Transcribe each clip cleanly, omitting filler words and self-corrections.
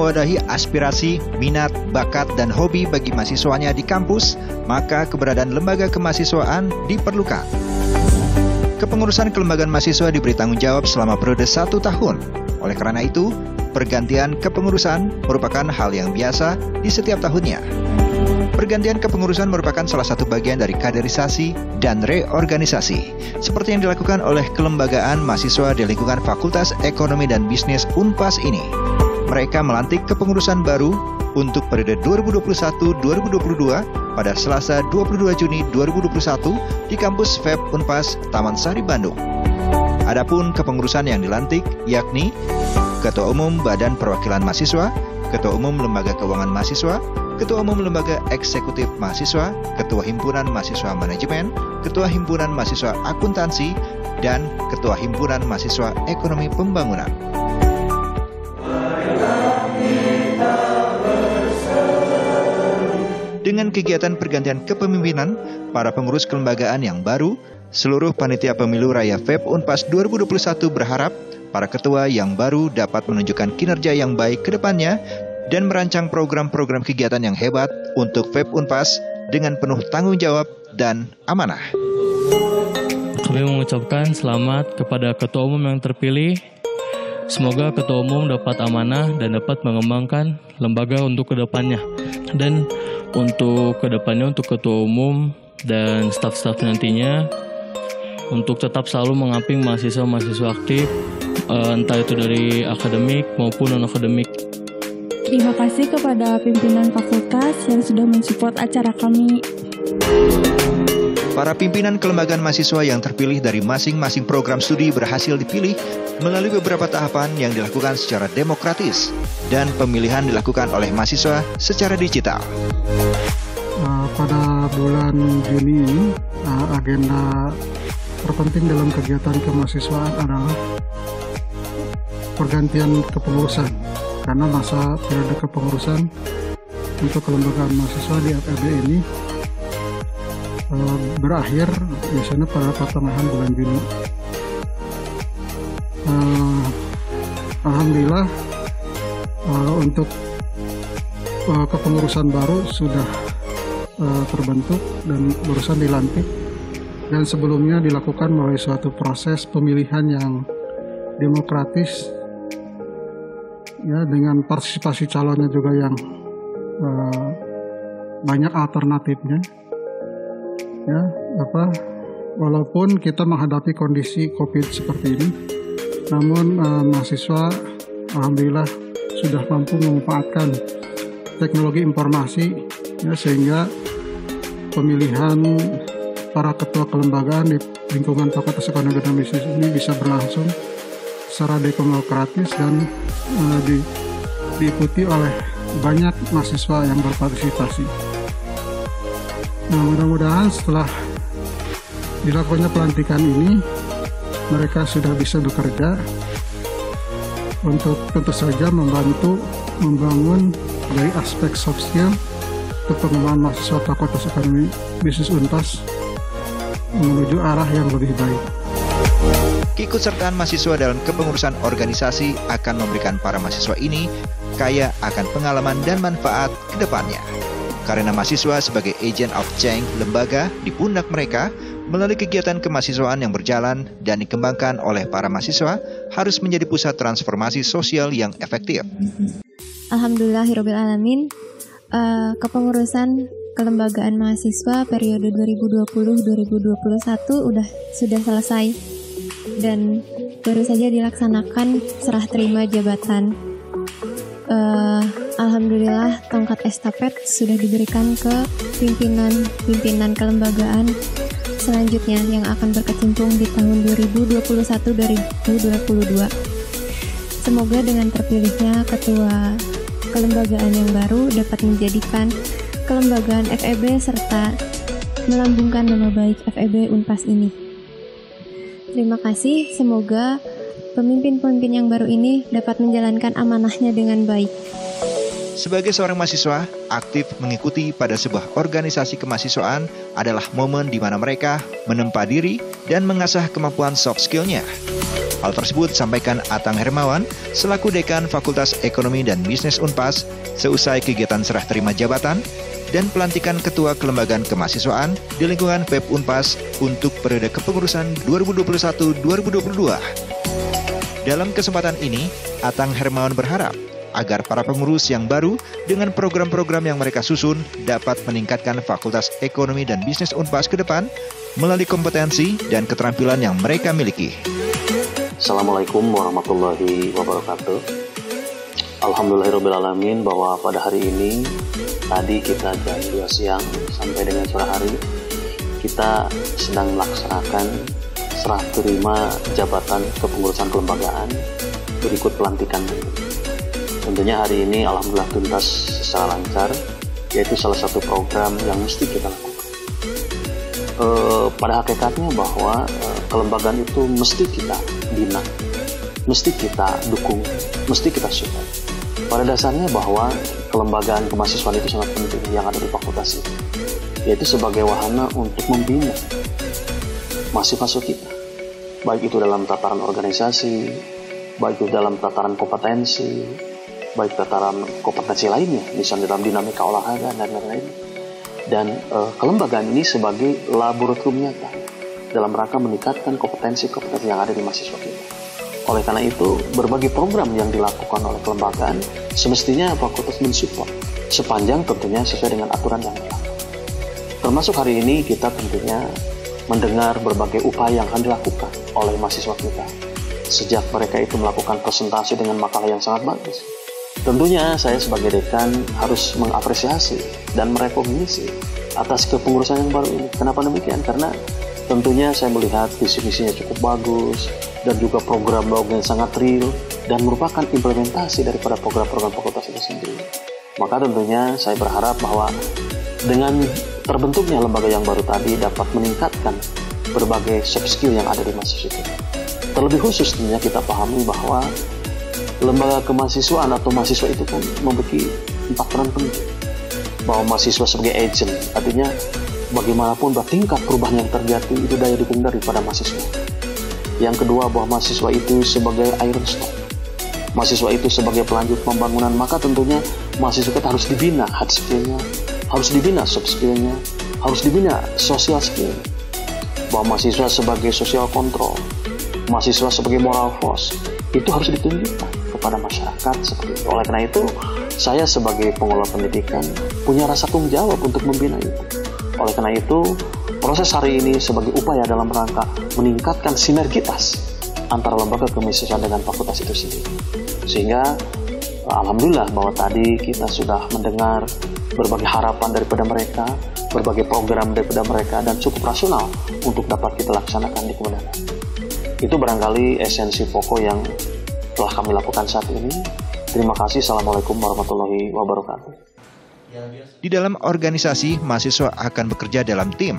mewadahi aspirasi, minat, bakat, dan hobi bagi mahasiswanya di kampus, maka keberadaan lembaga kemahasiswaan diperlukan. Kepengurusan kelembagaan mahasiswa diberi tanggung jawab selama periode 1 tahun. Oleh karena itu, pergantian kepengurusan merupakan hal yang biasa di setiap tahunnya. Pergantian kepengurusan merupakan salah satu bagian dari kaderisasi dan reorganisasi, seperti yang dilakukan oleh kelembagaan mahasiswa di lingkungan Fakultas Ekonomi dan Bisnis Unpas ini. Mereka melantik kepengurusan baru untuk periode 2021-2022 pada Selasa 22 Juni 2021 di kampus FEB Unpas Taman Sari, Bandung. Adapun kepengurusan yang dilantik yakni Ketua Umum Badan Perwakilan Mahasiswa, Ketua Umum Lembaga Keuangan Mahasiswa, Ketua Umum Lembaga Eksekutif Mahasiswa, Ketua Himpunan Mahasiswa Manajemen, Ketua Himpunan Mahasiswa Akuntansi, dan Ketua Himpunan Mahasiswa Ekonomi Pembangunan. Dengan kegiatan pergantian kepemimpinan, para pengurus kelembagaan yang baru, seluruh panitia pemilu raya FEB Unpas 2021 berharap para ketua yang baru dapat menunjukkan kinerja yang baik ke depannya dan merancang program-program kegiatan yang hebat untuk FEB Unpas dengan penuh tanggung jawab dan amanah. Kami mengucapkan selamat kepada Ketua Umum yang terpilih. Semoga Ketua Umum dapat amanah dan dapat mengembangkan lembaga untuk kedepannya. Dan untuk kedepannya, untuk Ketua Umum dan staf-staf nantinya, untuk tetap selalu mengamping mahasiswa-mahasiswa aktif, entah itu dari akademik maupun non-akademik. Terima kasih kepada pimpinan fakultas yang sudah mensupport acara kami. Para pimpinan kelembagaan mahasiswa yang terpilih dari masing-masing program studi berhasil dipilih melalui beberapa tahapan yang dilakukan secara demokratis dan pemilihan dilakukan oleh mahasiswa secara digital. Pada bulan Juni ini, agenda terpenting dalam kegiatan kemahasiswaan adalah pergantian kepengurusan, karena masa periode kepengurusan untuk kelembagaan mahasiswa di FEB ini berakhir biasanya pada pertengahan bulan Juni. Alhamdulillah untuk kepengurusan baru sudah terbentuk dan barusan dilantik, dan sebelumnya dilakukan melalui suatu proses pemilihan yang demokratis, ya, dengan partisipasi calonnya juga yang banyak alternatifnya, ya, walaupun kita menghadapi kondisi COVID seperti ini, namun mahasiswa alhamdulillah sudah mampu memanfaatkan teknologi informasi, ya, sehingga pemilihan para ketua kelembagaan di lingkungan Fakultas Ekonomi dan Bisnis ini bisa berlangsung secara demokratis dan diikuti oleh banyak mahasiswa yang berpartisipasi. Nah, mudah-mudahan setelah dilakukannya pelantikan ini, mereka sudah bisa bekerja untuk tentu saja membantu membangun dari aspek soft skill untuk pengembangan mahasiswa Fakultas Ekonomi Bisnis Unpas menuju arah yang lebih baik. Keikutsertaan mahasiswa dalam kepengurusan organisasi akan memberikan para mahasiswa ini kaya akan pengalaman dan manfaat ke depannya. Karena mahasiswa sebagai agent of change lembaga di pundak mereka, melalui kegiatan kemahasiswaan yang berjalan dan dikembangkan oleh para mahasiswa, harus menjadi pusat transformasi sosial yang efektif. Alhamdulillahirrabbilalamin, kepengurusan kelembagaan mahasiswa periode 2020-2021 sudah selesai dan baru saja dilaksanakan serah terima jabatan. Alhamdulillah tongkat estafet sudah diberikan ke pimpinan kelembagaan selanjutnya yang akan berkecimpung di tahun 2021-2022. Semoga dengan terpilihnya ketua kelembagaan yang baru dapat menjadikan kelembagaan FEB serta melambungkan nama baik FEB Unpas ini. Terima kasih, semoga pemimpin-pemimpin yang baru ini dapat menjalankan amanahnya dengan baik. Sebagai seorang mahasiswa, aktif mengikuti pada sebuah organisasi kemahasiswaan adalah momen di mana mereka menempa diri dan mengasah kemampuan soft skill-nya. Hal tersebut disampaikan Atang Hermawan selaku Dekan Fakultas Ekonomi dan Bisnis Unpas seusai kegiatan serah terima jabatan dan pelantikan Ketua Kelembagaan Kemahasiswaan di lingkungan FEB Unpas untuk periode kepengurusan 2021-2022. Dalam kesempatan ini, Atang Hermawan berharap agar para pengurus yang baru dengan program-program yang mereka susun dapat meningkatkan Fakultas Ekonomi dan Bisnis Unpas ke depan melalui kompetensi dan keterampilan yang mereka miliki. Assalamualaikum warahmatullahi wabarakatuh. Alhamdulillahirrabbilalamin bahwa pada hari ini tadi kita jam 2 siang sampai dengan sore hari kita sedang melaksanakan serah terima jabatan kepengurusan kelembagaan berikut pelantikan. Tentunya hari ini alhamdulillah tuntas secara lancar, yaitu salah satu program yang mesti kita lakukan. Pada hakikatnya bahwa kelembagaan itu mesti kita bina, mesti kita dukung, mesti kita support. Pada dasarnya bahwa kelembagaan kemahasiswaan itu sangat penting yang ada di fakultas ini, yaitu sebagai wahana untuk membina mahasiswa kita, baik itu dalam tataran organisasi, baik itu dalam tataran kompetensi, baik tataran kompetensi lainnya, misalnya dalam dinamika olahraga dan lain-lain. Dan kelembagaan ini sebagai laboratorium nyata dalam rangka meningkatkan kompetensi-kompetensi yang ada di mahasiswa kita. Oleh karena itu, berbagai program yang dilakukan oleh kelembagaan semestinya fakultas mensupport sepanjang tentunya sesuai dengan aturan yang berlaku. Termasuk hari ini kita tentunya mendengar berbagai upaya yang akan dilakukan oleh mahasiswa kita. Sejak mereka itu melakukan presentasi dengan makalah yang sangat bagus. Tentunya saya sebagai dekan harus mengapresiasi dan merekognisi atas kepengurusan yang baru ini. Kenapa demikian? Karena tentunya saya melihat visi-misinya cukup bagus dan juga program-program yang sangat real dan merupakan implementasi daripada program-program fakultas itu sendiri. Maka tentunya saya berharap bahwa dengan terbentuknya lembaga yang baru tadi dapat meningkatkan berbagai soft skill yang ada di mahasiswa kita. Terlebih khusus tentunya kita pahami bahwa lembaga kemahasiswaan atau mahasiswa itu pun memiliki 4 peran penting. Bahwa mahasiswa sebagai agent, artinya bagaimanapun tingkat perubahan yang terjadi itu daya dukung daripada mahasiswa. Yang kedua, bahwa mahasiswa itu sebagai iron stock. Mahasiswa itu sebagai pelanjut pembangunan, maka tentunya mahasiswa kita harus dibina hard skill-nya, harus dibina soft skill-nya, harus dibina social skill. Bahwa mahasiswa sebagai social control, mahasiswa sebagai moral force, itu harus ditunjukkan kepada masyarakat seperti itu. Oleh karena itu, saya sebagai pengelola pendidikan punya rasa tanggung jawab untuk membina itu. Oleh karena itu, proses hari ini sebagai upaya dalam rangka meningkatkan sinergitas antara lembaga kemahasiswaan dengan fakultas itu sendiri. Sehingga alhamdulillah bahwa tadi kita sudah mendengar berbagai harapan daripada mereka, berbagai program daripada mereka, dan cukup rasional untuk dapat kita laksanakan di kemudian hari. Itu barangkali esensi pokok yang telah kami lakukan saat ini. Terima kasih. Assalamualaikum warahmatullahi wabarakatuh. Di dalam organisasi, mahasiswa akan bekerja dalam tim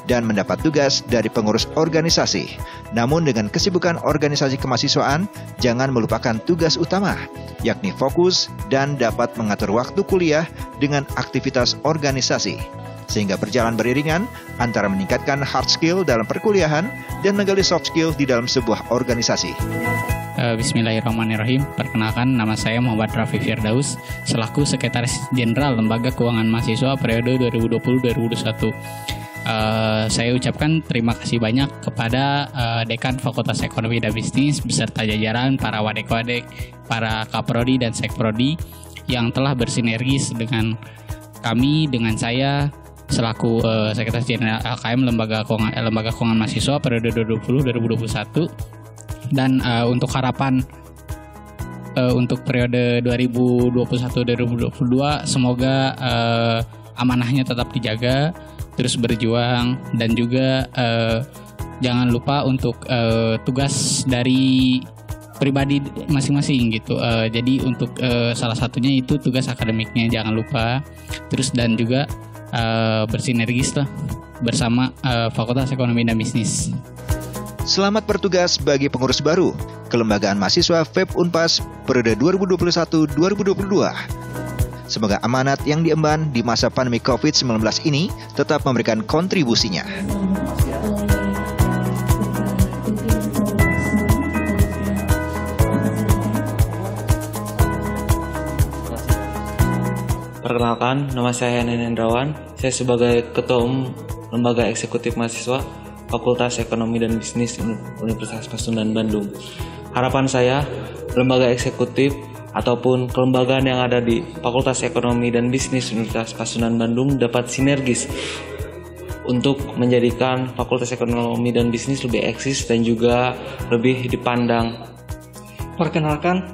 dan mendapat tugas dari pengurus organisasi. Namun dengan kesibukan organisasi kemahasiswaan, jangan melupakan tugas utama, yakni fokus dan dapat mengatur waktu kuliah dengan aktivitas organisasi. Sehingga berjalan beriringan antara meningkatkan hard skill dalam perkuliahan dan menggali soft skill di dalam sebuah organisasi. Bismillahirrahmanirrahim. Perkenalkan, nama saya Muhammad Rafi Firdaus selaku Sekretaris Jenderal Lembaga Keuangan Mahasiswa periode 2020-2021. Saya ucapkan terima kasih banyak kepada Dekan Fakultas Ekonomi dan Bisnis beserta jajaran para wadek-wadek, para kaprodi dan sekprodi yang telah bersinergis dengan kami, dengan saya selaku Sekretaris Jenderal LKM Lembaga Keuangan Mahasiswa periode 2020-2021. Dan untuk harapan untuk periode 2021-2022 semoga amanahnya tetap dijaga, terus berjuang, dan juga jangan lupa untuk tugas dari pribadi masing-masing gitu. Jadi untuk salah satunya itu tugas akademiknya jangan lupa, terus dan juga bersinergis lah bersama Fakultas Ekonomi dan Bisnis. Selamat bertugas bagi pengurus baru Kelembagaan Mahasiswa FEB Unpas periode 2021-2022. Semoga amanat yang diemban di masa pandemi COVID-19 ini tetap memberikan kontribusinya. Perkenalkan, nama saya Nen Hendrawan. Saya sebagai Ketua Umum Lembaga Eksekutif Mahasiswa Fakultas Ekonomi dan Bisnis Universitas Pasundan Bandung. Harapan saya, lembaga eksekutif ataupun kelembagaan yang ada di Fakultas Ekonomi dan Bisnis Universitas Pasundan Bandung dapat sinergis untuk menjadikan Fakultas Ekonomi dan Bisnis lebih eksis dan juga lebih dipandang. Perkenalkan,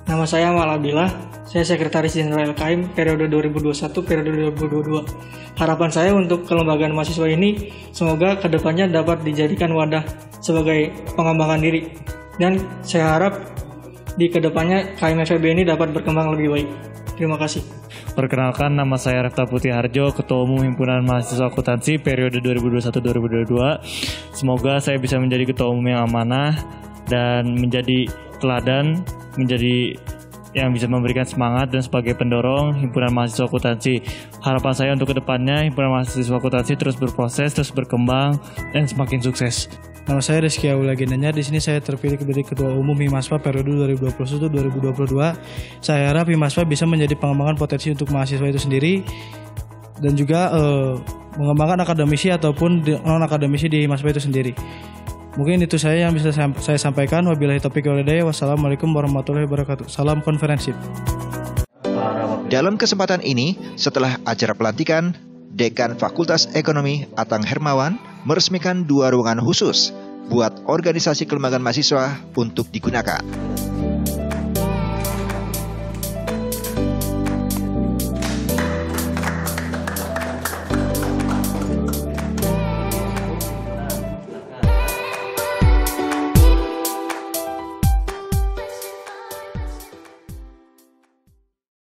nama saya Malabilah. Saya Sekretaris Jenderal LKM periode 2021 periode 2022. Harapan saya untuk kelembagaan mahasiswa ini semoga kedepannya dapat dijadikan wadah sebagai pengembangan diri. Dan saya harap di kedepannya KMFEB ini dapat berkembang lebih baik. Terima kasih. Perkenalkan, nama saya Refta Putih Harjo, Ketua Umum Himpunan Mahasiswa Akuntansi periode 2021-2022. Semoga saya bisa menjadi Ketua Umum yang amanah dan menjadi teladan, menjadi yang bisa memberikan semangat dan sebagai pendorong Himpunan Mahasiswa Akuntansi. Harapan saya untuk kedepannya Himpunan Mahasiswa Akuntansi terus berproses, terus berkembang, dan semakin sukses. Nama saya Rizky Aula Gendanya. Di sini saya terpilih menjadi Ketua Umum Himaspa periode 2021-2022. Saya harap Himaspa bisa menjadi pengembangan potensi untuk mahasiswa itu sendiri dan juga mengembangkan akademisi ataupun non akademisi di Himaspa itu sendiri. Mungkin itu saya yang bisa saya sampaikan. Wabillahi taufiq wal hidayah. Wassalamualaikum warahmatullahi wabarakatuh. Salam konferensi. Dalam kesempatan ini, setelah acara pelantikan, Dekan Fakultas Ekonomi Atang Hermawan meresmikan 2 ruangan khusus buat organisasi kelembagaan mahasiswa untuk digunakan.